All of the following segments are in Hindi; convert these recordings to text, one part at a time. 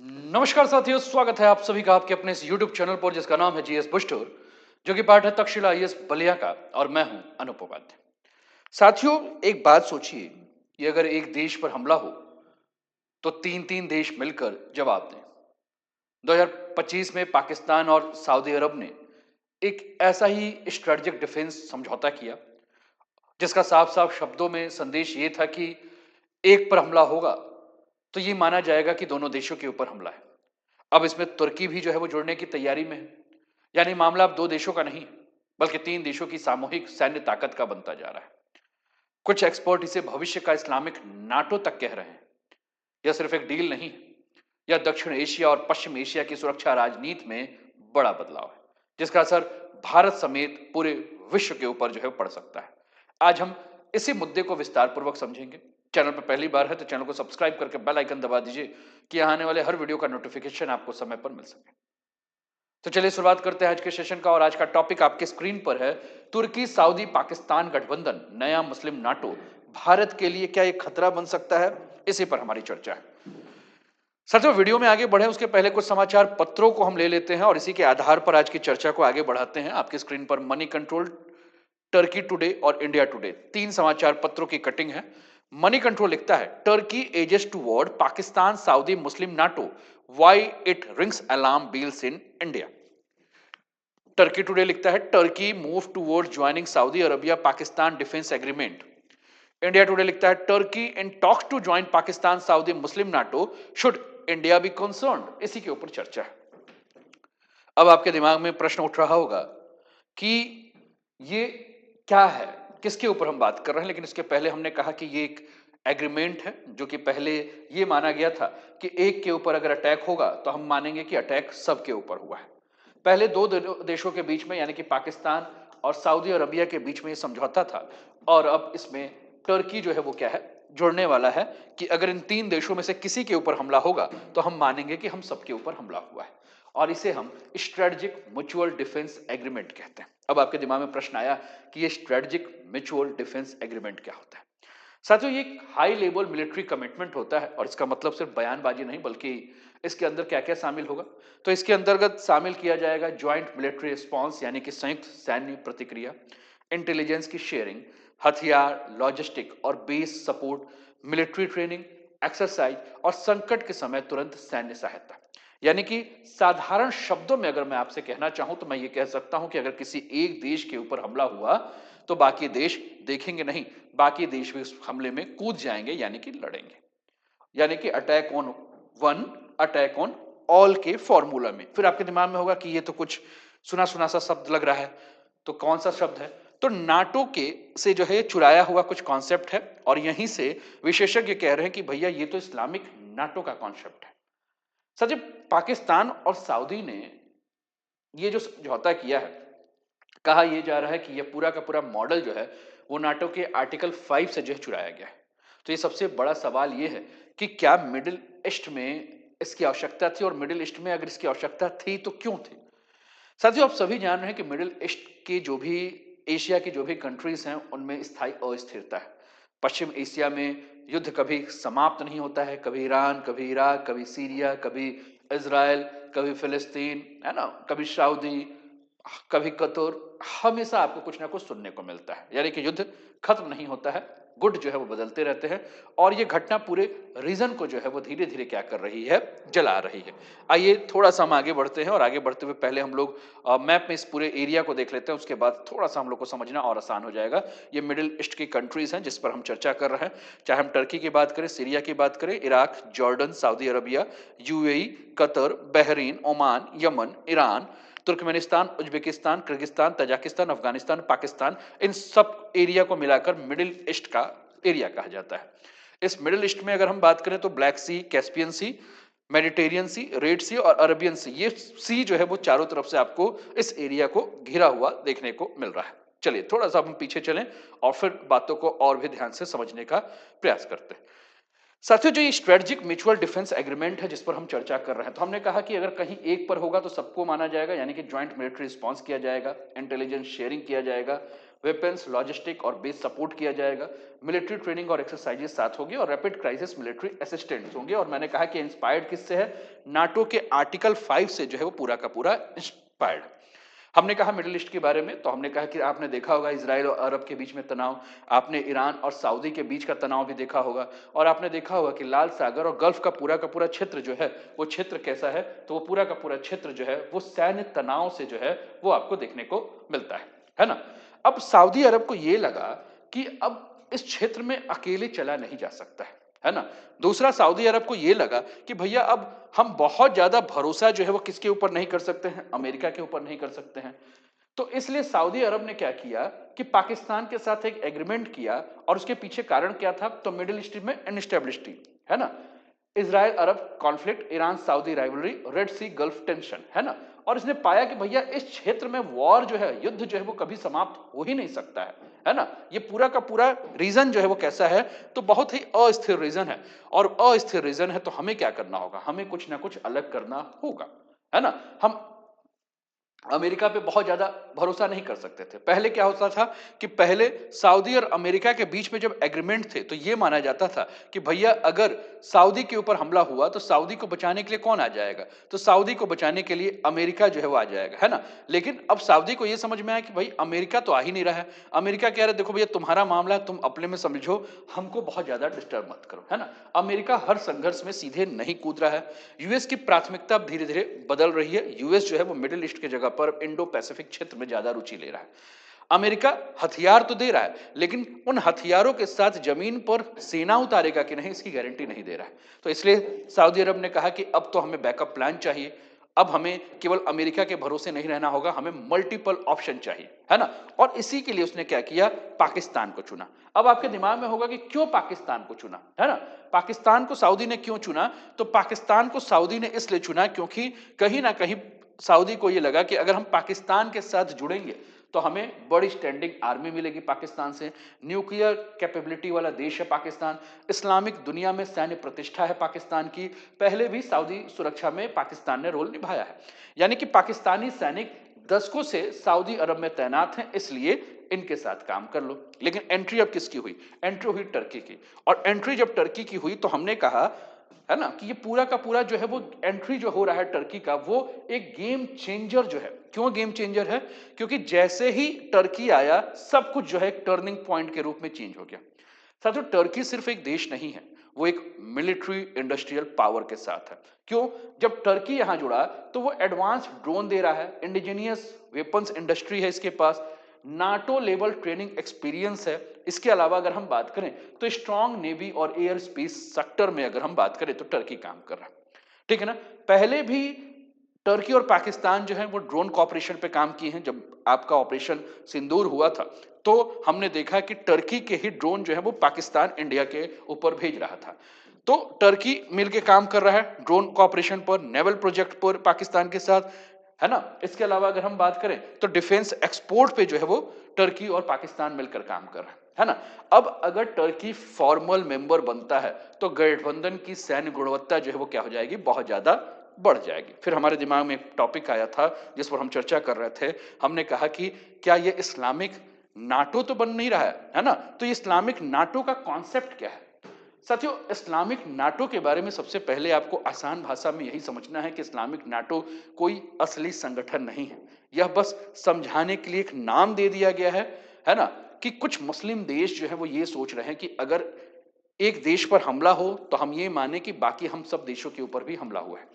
नमस्कार साथियों, स्वागत है आप सभी का आपके अपने इस YouTube चैनल पर जिसका नाम है जीएस बुस्टर, जो कि पार्ट है तक्षशिला आईएएस बलिया का। और मैं हूं अनूप उपाध्याय। साथियों, एक बात सोचिए कि अगर एक देश पर हमला हो तो तीन तीन देश मिलकर जवाब दें। 2025 में पाकिस्तान और सऊदी अरब ने एक ऐसा ही स्ट्रेटेजिक डिफेंस समझौता किया, जिसका साफ साफ शब्दों में संदेश ये था कि एक पर हमला होगा तो ये माना जाएगा कि दोनों देशों के ऊपर हमला है। अब इसमें तुर्की भी जो है वो जुड़ने की तैयारी में है। यानी मामला अब दो देशों का नहीं है, बल्कि तीन देशों की सामूहिक सैन्य ताकत का बनता जा रहा है। कुछ एक्सपर्ट इसे भविष्य का इस्लामिक नाटो तक कह रहे हैं। यह सिर्फ एक डील नहीं है, यह दक्षिण एशिया और पश्चिम एशिया की सुरक्षा राजनीति में बड़ा बदलाव है, जिसका असर भारत समेत पूरे विश्व के ऊपर जो है पड़ सकता है। आज हम इसी मुद्दे को विस्तार पूर्वक समझेंगे। चैनल पर पहली बार है तो चैनल को सब्सक्राइब करके बेल आइकन दबा दीजिए कि आने वाले हर वीडियो का नोटिफिकेशन आपको समय पर मिल सके। तो चलिए शुरुआत करते हैं आज के सेशन का। और आज का टॉपिक आपके स्क्रीन पर है, तुर्की सऊदी पाकिस्तान गठबंधन नया मुस्लिम नाटो भारत के लिए क्या एक खतरा बन सकता है। इसी पर हमारी चर्चा है। साथियों, वीडियो में आगे बढ़े उसके पहले कुछ समाचार पत्रों को हम ले लेते हैं और इसी के आधार पर आज की चर्चा को आगे बढ़ाते हैं। आपके स्क्रीन पर मनी कंट्रोल, टर्की टुडे और इंडिया टुडे, तीन समाचार पत्रों की कटिंग है। मनी कंट्रोल लिखता है, Turkey edges toward Pakistan Saudi Muslim NATO, why it rings alarm bells in India. Turkey Today लिखता है, Turkey move toward joining Saudi Arabia Pakistan defence agreement. India Today लिखता है, Turkey in talks to join Pakistan Saudi Muslim NATO, should India be concerned. इसी के ऊपर चर्चा है। अब आपके दिमाग में प्रश्न उठ रहा होगा कि ये क्या है, किसके ऊपर हम बात कर रहे हैं। लेकिन इसके पहले हमने कहा कि ये एक एग्रीमेंट है, जो कि पहले ये माना गया था कि एक के ऊपर अगर अटैक होगा तो हम मानेंगे कि अटैक सबके ऊपर हुआ है। पहले दो देशों के बीच में यानी कि पाकिस्तान और सऊदी अरबिया के बीच में ये समझौता था। और अब इसमें टर्की जो है वो क्या है, जुड़ने वाला है कि अगर इन तीन देशों में से किसी के ऊपर हमला होगा तो हम मानेंगे कि हम सबके ऊपर हमला हुआ है। और इसे हम स्ट्रेटेजिक म्यूचुअल डिफेंस एग्रीमेंट कहते हैं। अब आपके दिमाग में प्रश्न आया कि ये स्ट्रेटेजिक म्यूचुअल डिफेंस एग्रीमेंट क्या होता है। साथियों, ये एक हाई लेवल मिलिट्री कमिटमेंट होता है और इसका मतलब सिर्फ बयानबाजी नहीं, बल्कि इसके अंदर क्या क्या शामिल होगा। तो इसके अंतर्गत शामिल किया जाएगा ज्वाइंट मिलिट्री रिस्पॉन्स यानी कि संयुक्त सैन्य प्रतिक्रिया, इंटेलिजेंस की शेयरिंग, हथियार, लॉजिस्टिक और base support, military training, exercise और संकट के समय तुरंत सैन्य सहायता। यानी कि साधारण शब्दों में अगर मैं आपसे कहना चाहूं तो मैं ये कह सकता हूं कि अगर किसी एक देश के ऊपर हमला हुआ तो बाकी देश देखेंगे नहीं, बाकी देश भी उस हमले में कूद जाएंगे यानी कि लड़ेंगे। यानी कि attack on one, attack on all के फॉर्मूला में। फिर आपके दिमाग में होगा कि ये तो कुछ सुना सुना सा शब्द लग रहा है, तो कौन सा शब्द है। तो नाटो के से जो है चुराया हुआ कुछ कॉन्सेप्ट है और यहीं से विशेषज्ञ कह रहे हैं कि भैया ये तो इस्लामिक नाटो का कॉन्सेप्ट है। सच, पाकिस्तान और सऊदी ने ये जो समझौता किया है, कहा यह जा रहा है कि यह पूरा का पूरा मॉडल जो है वो नाटो के आर्टिकल 5 से जो है चुराया गया है। तो ये सबसे बड़ा सवाल ये है कि क्या मिडिल ईस्ट में इसकी आवश्यकता थी, और मिडिल ईस्ट में अगर इसकी आवश्यकता थी तो क्यों थी। साथियों, आप सभी जान रहे हैं कि मिडिल ईस्ट की जो भी एशिया की जो भी कंट्रीज हैं उनमें स्थायी अस्थिरता है। पश्चिम एशिया में युद्ध कभी समाप्त नहीं होता है, कभी ईरान, कभी इराक, कभी सीरिया, कभी इजराइल, कभी फिलिस्तीन, है ना, कभी सऊदी, कभी कतर। हमेशा आपको कुछ ना कुछ सुनने को मिलता है, यानी कि युद्ध खत्म नहीं होता है, गुट जो है वो बदलते रहते हैं। और ये घटना पूरे रीजन को जो है वो धीरे धीरे क्या कर रही है, जला रही है। आइए थोड़ा सा हम आगे बढ़ते हैं और आगे बढ़ते हुए पहले हम लोग मैप में इस पूरे एरिया को देख लेते हैं, उसके बाद थोड़ा सा हम लोग को समझना और आसान हो जाएगा। ये मिडिल ईस्ट की कंट्रीज हैं जिस पर हम चर्चा कर रहे हैं। चाहे हम टर्की की बात करें, सीरिया की बात करें, Iraq, Jordan, Saudi Arabia, UAE, Qatar, Bahrain, Oman, Yemen, Iran, Turkmenistan, Uzbekistan, Kyrgyzstan, Tajikistan, Afghanistan, Pakistan, इन सब एरिया को मिलाकर मिडिल ईस्ट का एरिया कहा जाता है। इस मिडिल ईस्ट में अगर हम बात करें तो ब्लैक सी, कैस्पियन सी, मेडिटेरियन सी, रेड सी और अरबियन सी, ये सी जो है वो चारों तरफ से आपको इस एरिया को घिरा हुआ देखने को मिल रहा है। चलिए थोड़ा सा हम पीछे चलें और फिर बातों को और भी ध्यान से समझने का प्रयास करते हैं। साथियों, जो ये स्ट्रेटेजिक म्यूचुअल डिफेंस एग्रीमेंट है जिस पर हम चर्चा कर रहे हैं, तो हमने कहा कि अगर कहीं एक पर होगा तो सबको माना जाएगा, यानी कि ज्वाइंट मिलिट्री रिस्पॉन्स किया जाएगा, इंटेलिजेंस शेयरिंग किया जाएगा, वेपन्स, लॉजिस्टिक और बेस सपोर्ट किया जाएगा, मिलिट्री ट्रेनिंग और एक्सरसाइजेस साथ होगी और रैपिड क्राइसिस मिलिट्री असिस्टेंस होंगे। और मैंने कहा कि इंस्पायर्ड किससे है? नाटो के आर्टिकल 5 से जो है वो पूरा का पूरा इंस्पायर्ड। हमने कहा मिडिल ईस्ट के बारे में, तो हमने कहा कि आपने देखा होगा इजराइल और अरब के बीच में तनाव, आपने ईरान और सऊदी के बीच का तनाव भी देखा होगा, और आपने देखा होगा कि लाल सागर और गल्फ का पूरा क्षेत्र जो है वो क्षेत्र कैसा है, तो वो पूरा का पूरा क्षेत्र जो है वो सैन्य तनाव से जो है वो आपको देखने को मिलता है ना। अब सऊदी अरब को ये लगा कि अब इस क्षेत्र में अकेले चला नहीं जा सकता है ना। दूसरा, सऊदी अरब को यह लगा कि भैया अब हम बहुत ज्यादा भरोसा जो है वो किसके ऊपर नहीं कर सकते हैं? अमेरिका के ऊपर नहीं कर सकते हैं। तो इसलिए सऊदी अरब ने क्या किया कि पाकिस्तान के साथ एक एग्रीमेंट किया, और उसके पीछे कारण क्या था? तो मिडिल ईस्ट में इनस्टेबिलिटी, है ना, Israel Arab conflict, Iran Saudi rivalry, red sea gulf tension, है ना। और इसने पाया कि भैया इस क्षेत्र में वॉर जो है, युद्ध जो है वो कभी समाप्त हो ही नहीं सकता है ना। ये पूरा का पूरा रीजन जो है वो कैसा है? तो बहुत ही अस्थिर रीजन है, और अस्थिर रीजन है तो हमें क्या करना होगा? हमें कुछ ना कुछ अलग करना होगा, है ना। हम अमेरिका पे बहुत ज्यादा भरोसा नहीं कर सकते थे। पहले क्या होता था कि पहले सऊदी और अमेरिका के बीच में जब एग्रीमेंट थे तो यह माना जाता था कि भैया अगर सऊदी के ऊपर हमला हुआ तो सऊदी को बचाने के लिए कौन आ जाएगा? तो सऊदी को बचाने के लिए अमेरिका जो है वो आ जाएगा, है ना। लेकिन अब सऊदी को यह समझ में आया कि भाई अमेरिका तो आ ही नहीं रहा है। अमेरिका कह रहा है देखो भैया तुम्हारा मामला है, तुम अपने में समझो, हमको बहुत ज्यादा डिस्टर्ब मत करो, है ना। अमेरिका हर संघर्ष में सीधे नहीं कूद रहा है। यूएस की प्राथमिकता धीरे धीरे बदल रही है। यूएस जो है वो मिडिल ईस्ट की जगह पर इंडो पैसिफिक क्षेत्र में ज्यादा रुचि ले रहा है। अमेरिका हथियार तो दे रहा है, लेकिन उन हथियारों के साथ जमीन पर सेना उतारेगा कि नहीं, इसकी गारंटी नहीं दे रहा है। तो इसलिए सऊदी अरब ने कहा कि अब तो हमें बैकअप प्लान चाहिए। अब हमें केवल अमेरिका के भरोसे नहीं रहना होगा, हमें मल्टीपल ऑप्शन चाहिए, है ना। और इसी के लिए उसने क्या किया? पाकिस्तान को चुना। अब आपके दिमाग में होगा कि क्यों पाकिस्तान को चुना, है ना। पाकिस्तान को सऊदी ने क्यों चुना? तो पाकिस्तान को सऊदी ने इसलिए चुना क्योंकि कहीं ना कहीं सऊदी को यह लगा कि अगर हम पाकिस्तान के साथ जुड़ेंगे तो हमें बड़ी स्टैंडिंग आर्मी मिलेगी पाकिस्तान से, न्यूक्लियर कैपेबिलिटी वाला देश है पाकिस्तान, इस्लामिक दुनिया में सैन्य प्रतिष्ठा है पाकिस्तान की, पहले भी सऊदी सुरक्षा में पाकिस्तान ने रोल निभाया है। यानी कि पाकिस्तानी सैनिक दशकों से सऊदी अरब में तैनात हैं, इसलिए इनके साथ काम कर लो। लेकिन एंट्री अब किसकी हुई? एंट्री हुई टर्की की। और एंट्री जब टर्की की हुई तो हमने कहा, है ना, कि ये पूरा का पूरा जो है वो एंट्री जो हो रहा है टर्की का, वो एक गेम चेंजर जो है। क्यों गेम चेंजर है? क्योंकि जैसे ही टर्की आया सब कुछ जो है एक टर्निंग पॉइंट के रूप में चेंज हो गया। साथियों, टर्की सिर्फ एक देश नहीं है, वो एक मिलिट्री इंडस्ट्रियल पावर के साथ है। क्यों? जब टर्की यहां जुड़ा तो वो एडवांस ड्रोन दे रहा है, इंडिजीनियस वेपन्स इंडस्ट्री है इसके पास, नाटो लेवल ट्रेनिंग एक्सपीरियंस है। इसके अलावा अगर हम बात करें तो स्ट्रांग नेवी और एयर स्पेस सेक्टर में अगर हम बात करें तो टर्की काम कर रहा है, ठीक है ना। पहले भी टर्की और पाकिस्तान जो है वो ड्रोन कॉपरेशन पे काम किए हैं। जब आपका ऑपरेशन सिंदूर हुआ था तो हमने देखा कि टर्की के ही ड्रोन जो है वो पाकिस्तान इंडिया के ऊपर भेज रहा था। तो टर्की मिलके काम कर रहा है ड्रोन कॉपरेशन पर, नेवल प्रोजेक्ट पर पाकिस्तान के साथ, है ना। इसके अलावा अगर हम बात करें तो डिफेंस एक्सपोर्ट पे जो है वो टर्की और पाकिस्तान मिलकर काम कर रहा है ना। अब अगर टर्की फॉर्मल मेंबर बनता है तो गठबंधन की सैन्य गुणवत्ता जो है वो क्या हो जाएगी? बहुत ज्यादा बढ़ जाएगी। फिर हमारे दिमाग में एक टॉपिक आया था जिस पर हम चर्चा कर रहे थे। हमने कहा कि क्या ये इस्लामिक नाटो तो बन नहीं रहा है ना। तो ये इस्लामिक नाटो का कॉन्सेप्ट क्या है? साथियों, इस्लामिक नाटो के बारे में सबसे पहले आपको आसान भाषा में यही समझना है कि इस्लामिक नाटो कोई असली संगठन नहीं है। यह बस समझाने के लिए एक नाम दे दिया गया है ना, कि कुछ मुस्लिम देश जो है वो ये सोच रहे हैं कि अगर एक देश पर हमला हो तो हम ये माने कि बाकी हम सब देशों के ऊपर भी हमला हुआ है।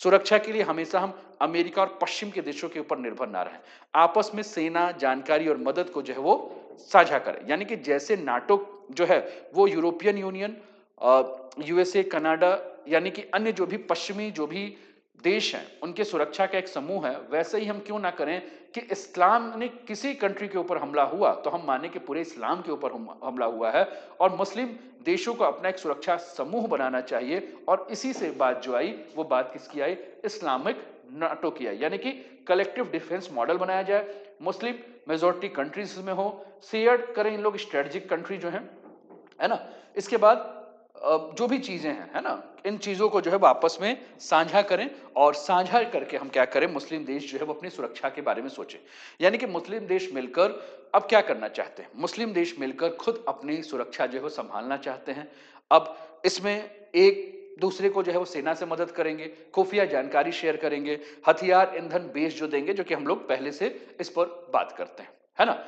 सुरक्षा के लिए हमेशा हम अमेरिका और पश्चिम के देशों के ऊपर निर्भर ना रहें। आपस में सेना, जानकारी और मदद को जो है वो साझा करें। यानी कि जैसे नाटो जो है वो यूरोपियन यूनियन, यूएसए, कनाडा, यानी कि अन्य जो भी पश्चिमी जो भी देश हैं उनके सुरक्षा का एक समूह है, वैसे ही हम क्यों ना करें कि इस्लाम ने किसी कंट्री के ऊपर हमला हुआ तो हम माने कि पूरे इस्लाम के ऊपर हमला हुआ है, और मुस्लिम देशों को अपना एक सुरक्षा समूह बनाना चाहिए। और इसी से बात जो आई वो बात किसकी आई? इस्लामिक नाटो की आई। यानी कि कलेक्टिव डिफेंस मॉडल बनाया जाए, मुस्लिम मेजोरिटी कंट्रीज में हो, शेयर करें इन लोग स्ट्रेटेजिक कंट्री जो है ना। इसके बाद जो भी चीजें हैं, है ना, इन चीजों को जो है वो आपस में साझा करें और साझा करके हम क्या करें, मुस्लिम देश जो है वो अपनी सुरक्षा के बारे में सोचें। यानी कि मुस्लिम देश मिलकर अब क्या करना चाहते हैं, मुस्लिम देश मिलकर खुद अपनी सुरक्षा जो है वो संभालना चाहते हैं। अब इसमें एक दूसरे को जो है वो सेना से मदद करेंगे, खुफिया जानकारी शेयर करेंगे, हथियार ईंधन बेस जो देंगे, जो कि हम लोग पहले से इस पर बात करते हैं, है ना।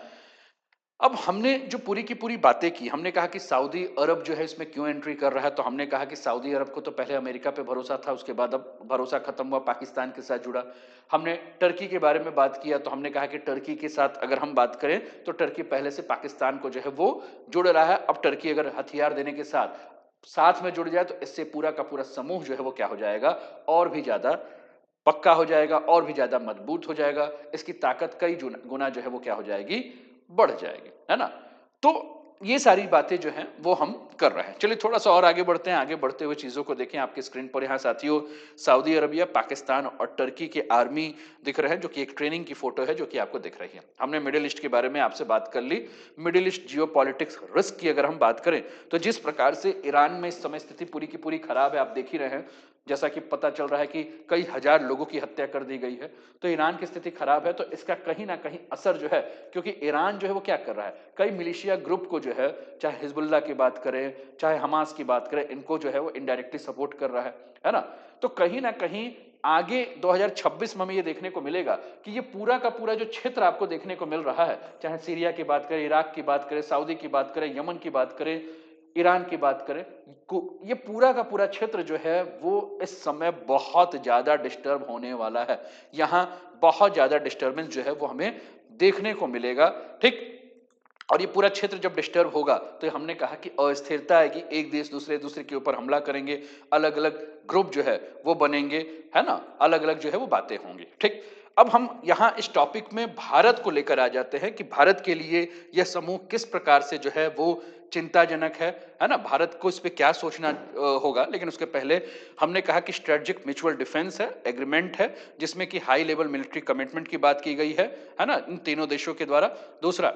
अब हमने जो पूरी की पूरी बातें की, हमने कहा कि सऊदी अरब जो है इसमें क्यों एंट्री कर रहा है, तो हमने कहा कि सऊदी अरब को तो पहले अमेरिका पे भरोसा था, उसके बाद अब भरोसा खत्म हुआ, पाकिस्तान के साथ जुड़ा। हमने टर्की के बारे में बात किया, तो हमने कहा कि टर्की के साथ अगर हम बात करें तो टर्की पहले से पाकिस्तान को जो है वो जुड़ रहा है। अब टर्की अगर हथियार देने के साथ साथ में जुड़ जाए तो इससे पूरा का पूरा समूह जो है वो क्या हो जाएगा, और भी ज्यादा पक्का हो जाएगा, और भी ज्यादा मजबूत हो जाएगा। इसकी ताकत कई गुना जो है वो क्या हो जाएगी, बढ़ जाएगी, है ना। तो ये सारी बातें जो हैं वो हम कर रहे हैं। चलिए थोड़ा सा और आगे बढ़ते हैं। आगे बढ़ते हुए चीजों को देखें, आपकी स्क्रीन पर यहाँ साथियों सऊदी अरबिया, पाकिस्तान और टर्की के आर्मी दिख रहे हैं, जो कि एक ट्रेनिंग की फोटो है जो कि आपको दिख रही है। हमने मिडिल ईस्ट के बारे में आपसे बात कर ली। मिडिल ईस्ट जियोपॉलिटिक्स रिस्क की अगर हम बात करें तो जिस प्रकार से ईरान में इस समय स्थिति पूरी की पूरी खराब है, आप देख ही रहे हैं। जैसा कि पता चल रहा है कि कई हजार लोगों की हत्या कर दी गई है, तो ईरान की स्थिति खराब है। तो इसका कहीं ना कहीं असर जो है, क्योंकि ईरान जो है वो क्या कर रहा है, कई मिलिशिया ग्रुप को जो है, चाहे हिजबुल्लाह की बात करें, चाहे हमास की बात करें, इनको जो है वो इनडायरेक्टली सपोर्ट कर रहा है ना। तो कहीं ना कहीं आगे 2026 में हमें ये देखने को मिलेगा कि ये पूरा का पूरा जो क्षेत्र आपको देखने को मिल रहा है, चाहे सीरिया की बात करें, इराक की बात करें, सऊदी की बात करें, यमन की बात करें, ईरान की बात करें, ये पूरा का पूरा क्षेत्र जो है वो इस समय बहुत ज्यादा डिस्टर्ब होने वाला है। यहां बहुत ज्यादा डिस्टर्बेंस जो है वो हमें देखने को मिलेगा, ठीक। और ये पूरा क्षेत्र जब डिस्टर्ब होगा तो हमने कहा कि अस्थिरता आएगी, एक देश दूसरे दूसरे के ऊपर हमला करेंगे, अलग अलग ग्रुप जो है वो बनेंगे, है ना, अलग अलग जो है वो बातें होंगी, ठीक। अब हम यहां इस टॉपिक में भारत को लेकर आ जाते हैं कि भारत के लिए यह समूह किस प्रकार से जो है वो चिंताजनक है ना। भारत को इस पे क्या सोचना होगा, लेकिन उसके पहले हमने कहा कि स्ट्रेटेजिक म्यूचुअल डिफेंस है, एग्रीमेंट है, जिसमें कि हाई लेवल मिलिट्री कमिटमेंट की बात की गई है ना, इन तीनों देशों के द्वारा। दूसरा,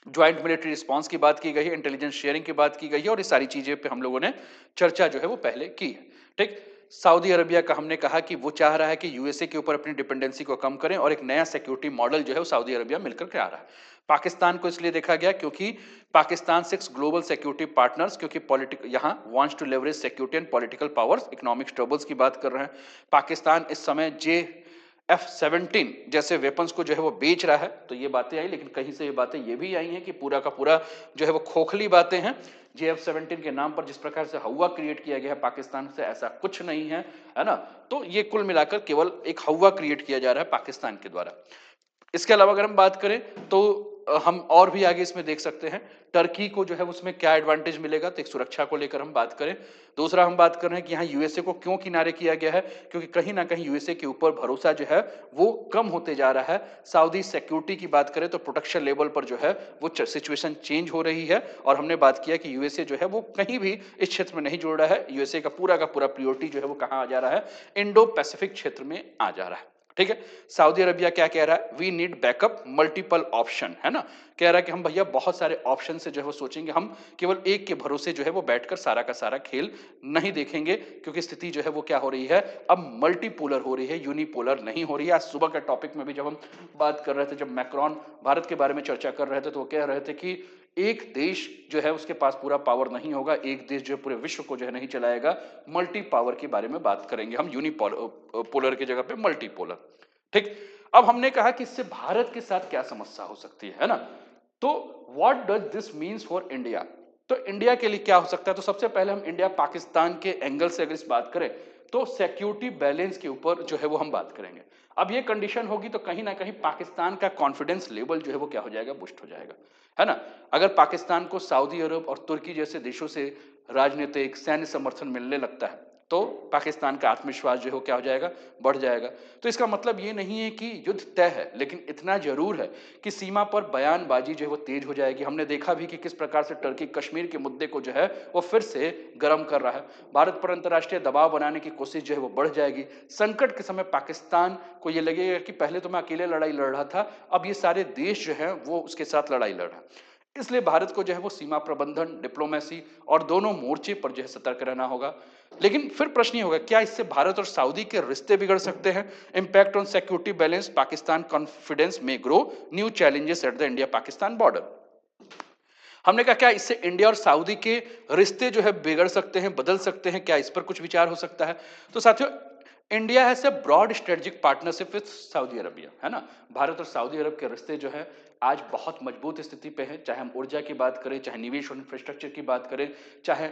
ज्वाइंट मिलिट्री रिस्पांस की बात की गई है, इंटेलिजेंस शेयरिंग की बात की गई है, और ये सारी चीजें पे हम लोगों ने चर्चा जो है वो पहले की है, ठीक। सऊदी अरबिया का हमने कहा कि वो चाह रहा है कि यूएसए के ऊपर अपनी डिपेंडेंसी को कम करें और एक नया सिक्योरिटी मॉडल जो है वो सऊदी अरबिया मिलकर के आ रहा है। पाकिस्तान को इसलिए देखा गया क्योंकि पाकिस्तान 6 ग्लोबल सिक्योरिटी पार्टनर्स, क्योंकि पॉलिटिक यहां wants to leverage security and political powers, economic troubles की बात कर रहे हैं। पाकिस्तान इस समय F-17 जैसे वेपन्स को जो है वो बेच रहा है, तो ये बातें आई, लेकिन कहीं से ये बातें ये भी आई हैं कि पूरा का पूरा जो है वो खोखली बातें हैं। F-17 के नाम पर जिस प्रकार से हवा क्रिएट किया गया है पाकिस्तान से, ऐसा कुछ नहीं है ना। तो ये कुल मिलाकर केवल एक हवा क्रिएट किया जा रहा है पाकिस्तान के द्वारा। इसके अलावा अगर हम बात करें तो हम और भी आगे इसमें देख सकते हैं टर्की को जो है उसमें क्या एडवांटेज मिलेगा, तो एक सुरक्षा को लेकर हम बात करें। दूसरा, हम बात कर रहे हैं कि यहाँ यूएसए को क्यों किनारे किया गया है, क्योंकि कहीं ना कहीं यूएसए के ऊपर भरोसा जो है वो कम होते जा रहा है। सऊदी सिक्योरिटी की बात करें तो प्रोटेक्शन लेवल पर जो है वो सिचुएशन चेंज हो रही है, और हमने बात किया कि यूएसए जो है वो कहीं भी इस क्षेत्र में नहीं जुड़ रहा है। यूएसए का पूरा प्रियोरिटी जो है वो कहाँ आ जा रहा है, इंडो पैसिफिक क्षेत्र में आ जा रहा है, ठीक है। सऊदी अरबिया क्या कह रहा है, we need backup multiple option, है ना। कह रहा है कि हम भैया बहुत सारे ऑप्शन से जो है वो सोचेंगे, हम केवल एक के भरोसे जो है वो बैठकर सारा का सारा खेल नहीं देखेंगे, क्योंकि स्थिति जो है वो क्या हो रही है, अब मल्टीपोलर हो रही है, यूनिपोलर नहीं हो रही है। आज सुबह के टॉपिक में भी जब हम बात कर रहे थे, जब मैक्रोन भारत के बारे में चर्चा कर रहे थे, तो वो कह रहे थे कि एक देश जो है उसके पास पूरा पावर नहीं होगा, एक देश जो है पूरे विश्व को जो है नहीं चलाएगा। मल्टी पावर के बारे में बात करेंगे हम, यूनिपोलर की जगह पे मल्टीपोलर, ठीक। अब हमने कहा कि इससे भारत के साथ क्या समस्या हो सकती है ना। तो what does this means for India, तो इंडिया के लिए क्या हो सकता है। तो सबसे पहले हम इंडिया पाकिस्तान के एंगल से अगर इस बात करें तो सिक्योरिटी बैलेंस के ऊपर जो है वो हम बात करेंगे। अब ये कंडीशन होगी तो कहीं ना कहीं पाकिस्तान का कॉन्फिडेंस लेवल जो है वो क्या हो जाएगा, बूस्ट हो जाएगा, है ना। अगर पाकिस्तान को सऊदी अरब और तुर्की जैसे देशों से राजनीतिक सैन्य समर्थन मिलने लगता है तो पाकिस्तान का आत्मविश्वास जो है क्या हो जाएगा, बढ़ जाएगा। तो इसका मतलब ये नहीं है कि युद्ध तय है, लेकिन इतना जरूर है कि सीमा पर बयानबाजी जो है वो तेज हो जाएगी। हमने देखा भी कि किस प्रकार से टर्की कश्मीर के मुद्दे को जो है वो फिर से गर्म कर रहा है। भारत पर अंतर्राष्ट्रीय दबाव बनाने की कोशिश जो है वो बढ़ जाएगी। संकट के समय पाकिस्तान को ये लगेगा कि पहले तो मैं अकेले लड़ाई लड़ रहा था, अब ये सारे देश जो है वो उसके साथ लड़ाई लड़ रहा है। इसलिए भारत को जो है वो सीमा प्रबंधन, डिप्लोमेसी और दोनों मोर्चे पर जो है सतर्क रहना होगा। लेकिन फिर प्रश्न ये होगा, क्या इससे भारत और सऊदी के रिश्ते बिगड़ सकते हैं? Impact on security balance, Pakistan confidence में grow, new challenges at the India Pakistan border. हमने कहा क्या इससे इंडिया और सऊदी के रिश्ते जो है बिगड़ सकते हैं, बदल सकते हैं? क्या इस पर कुछ विचार हो सकता है? तो साथियों, India has a broad strategic partnership with Saudi Arabia, है ना? भारत और सऊदी अरब के रिश्ते जो है आज बहुत मजबूत स्थिति पे हैं, चाहे हम ऊर्जा की बात करें, चाहे निवेश और इंफ्रास्ट्रक्चर की बात करें, चाहे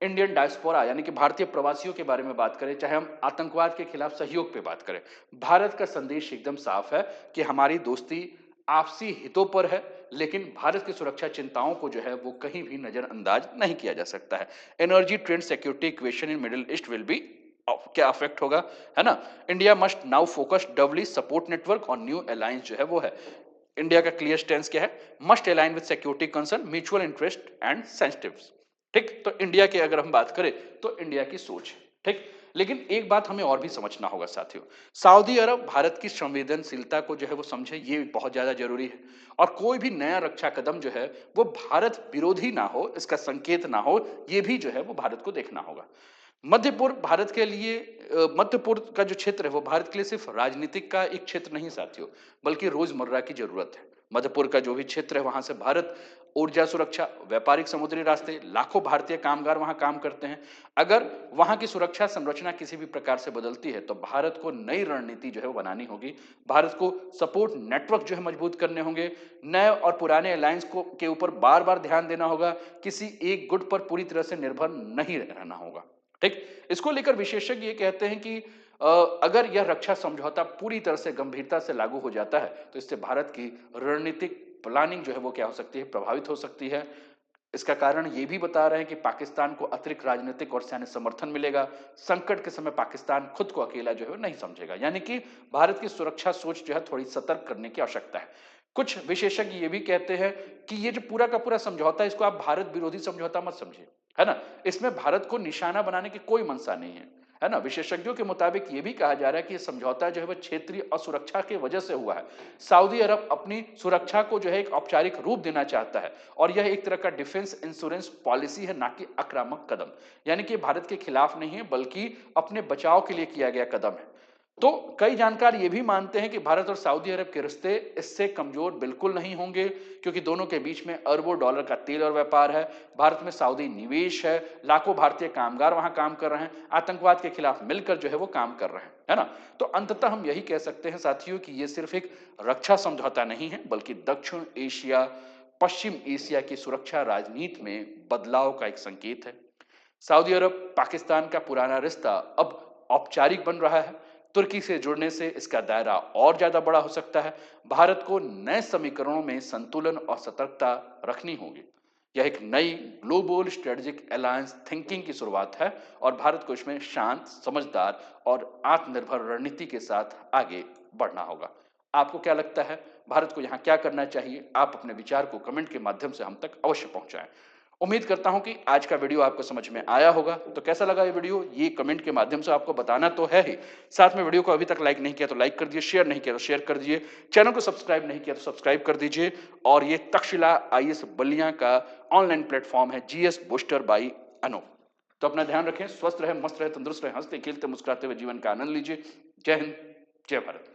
इंडियन डायस्पोरा यानी कि भारतीय प्रवासियों के बारे में बात करें, चाहे हम आतंकवाद के खिलाफ सहयोग पे बात करें। भारत का संदेश एकदम साफ है कि हमारी दोस्ती आपसी हितों पर है, लेकिन भारत की सुरक्षा चिंताओं को जो है वो कहीं भी नजरअंदाज नहीं किया जा सकता है। Energy trend security equation in middle east will be क्या अफेक्ट होगा, है ना? India must now focus doubly support network और न्यू अलायंस जो है वो है। इंडिया का क्लियर स्टैंड क्या है? Must align with security concern, mutual interest and sensitives. ठीक, तो इंडिया की अगर हम बात करें तो इंडिया की सोच है, ठीक। लेकिन एक बात हमें और भी समझना होगा साथियों, सऊदी अरब भारत की संवेदनशीलता को जो है वो समझे, ये बहुत ज्यादा जरूरी है। और कोई भी नया रक्षा कदम जो है वो भारत विरोधी ना हो, इसका संकेत ना हो, ये भी जो है वो भारत को देखना होगा। मध्य पूर्व भारत के लिए मध्य पूर्व का जो क्षेत्र है वो भारत के लिए सिर्फ राजनीतिक का एक क्षेत्र नहीं साथियों, बल्कि रोजमर्रा की जरूरत है। मध्य पूर्व का जो भी क्षेत्र है वहां से भारत ऊर्जा सुरक्षा, व्यापारिक समुद्री रास्ते, लाखों भारतीय कामगार वहां काम करते हैं। अगर वहां की सुरक्षा संरचना किसी भी प्रकार से बदलती है तो भारत को नई रणनीति जो है वो बनानी होगी। भारत को सपोर्ट नेटवर्क जो है मजबूत करने होंगे। नए और पुराने अलायंस को के ऊपर बार बार ध्यान देना होगा। किसी एक गुट पर पूरी तरह से निर्भर नहीं रहना होगा, ठीक। इसको लेकर विशेषज्ञ ये कहते हैं कि अगर यह रक्षा समझौता पूरी तरह से गंभीरता से लागू हो जाता है तो इससे भारत की रणनीतिक प्लानिंग जो है वो क्या हो सकती है, प्रभावित हो सकती है। इसका कारण ये भी बता रहे हैं कि पाकिस्तान को अतिरिक्त राजनीतिक और सैन्य समर्थन मिलेगा। संकट के समय पाकिस्तान खुद को अकेला जो है वो नहीं समझेगा, यानी कि भारत की सुरक्षा सोच जो है थोड़ी सतर्क करने की आवश्यकता है। कुछ विशेषज्ञ ये भी कहते हैं कि ये जो पूरा का पूरा समझौता, इसको आप भारत विरोधी समझौता मत समझिए, है ना? इसमें भारत को निशाना बनाने की कोई मंशा नहीं है ना? विशेषज्ञों के मुताबिक ये भी कहा जा रहा है कि ये समझौता जो है वो क्षेत्रीय असुरक्षा की वजह से हुआ है। सऊदी अरब अपनी सुरक्षा को जो है एक औपचारिक रूप देना चाहता है और यह एक तरह का डिफेंस इंश्योरेंस पॉलिसी है, ना कि आक्रामक कदम। यानी कि भारत के खिलाफ नहीं है बल्कि अपने बचाव के लिए किया गया कदम है। तो कई जानकार ये भी मानते हैं कि भारत और सऊदी अरब के रिश्ते इससे कमजोर बिल्कुल नहीं होंगे, क्योंकि दोनों के बीच में अरबों डॉलर का तेल और व्यापार है। भारत में सऊदी निवेश है, लाखों भारतीय कामगार वहां काम कर रहे हैं, आतंकवाद के खिलाफ मिलकर जो है वो काम कर रहे हैं, है ना? तो अंततः हम यही कह सकते हैं साथियों कि ये सिर्फ एक रक्षा समझौता नहीं है, बल्कि दक्षिण एशिया, पश्चिम एशिया की सुरक्षा राजनीति में बदलाव का एक संकेत है। सऊदी अरब पाकिस्तान का पुराना रिश्ता अब औपचारिक बन रहा है। तुर्की से जुड़ने से इसका दायरा और ज्यादा बड़ा हो सकता है। भारत को नए समीकरणों में संतुलन और सतर्कता रखनी होगी। यह एक नई ग्लोबल स्ट्रेटेजिक अलायंस थिंकिंग की शुरुआत है और भारत को इसमें शांत, समझदार और आत्मनिर्भर रणनीति के साथ आगे बढ़ना होगा। आपको क्या लगता है, भारत को यहाँ क्या करना चाहिए? आप अपने विचार को कमेंट के माध्यम से हम तक अवश्य पहुंचाएं। उम्मीद करता हूं कि आज का वीडियो आपको समझ में आया होगा। तो कैसा लगा ये वीडियो, ये कमेंट के माध्यम से आपको बताना तो है ही। साथ में वीडियो को अभी तक लाइक नहीं किया तो लाइक कर दीजिए, शेयर नहीं किया तो शेयर कर दीजिए, चैनल को सब्सक्राइब नहीं किया तो सब्सक्राइब कर दीजिए। और ये तक्षशिला आईएएस बलिया का ऑनलाइन प्लेटफॉर्म है जीएस बूस्टर बाई अनूप। तो अपना ध्यान रखें, स्वस्थ रहे, मस्त रहे, तंदुरुस्त रहे, हंसते खेलते मुस्कुराते हुए जीवन का आनंद लीजिए। जय हिंद, जय भारत।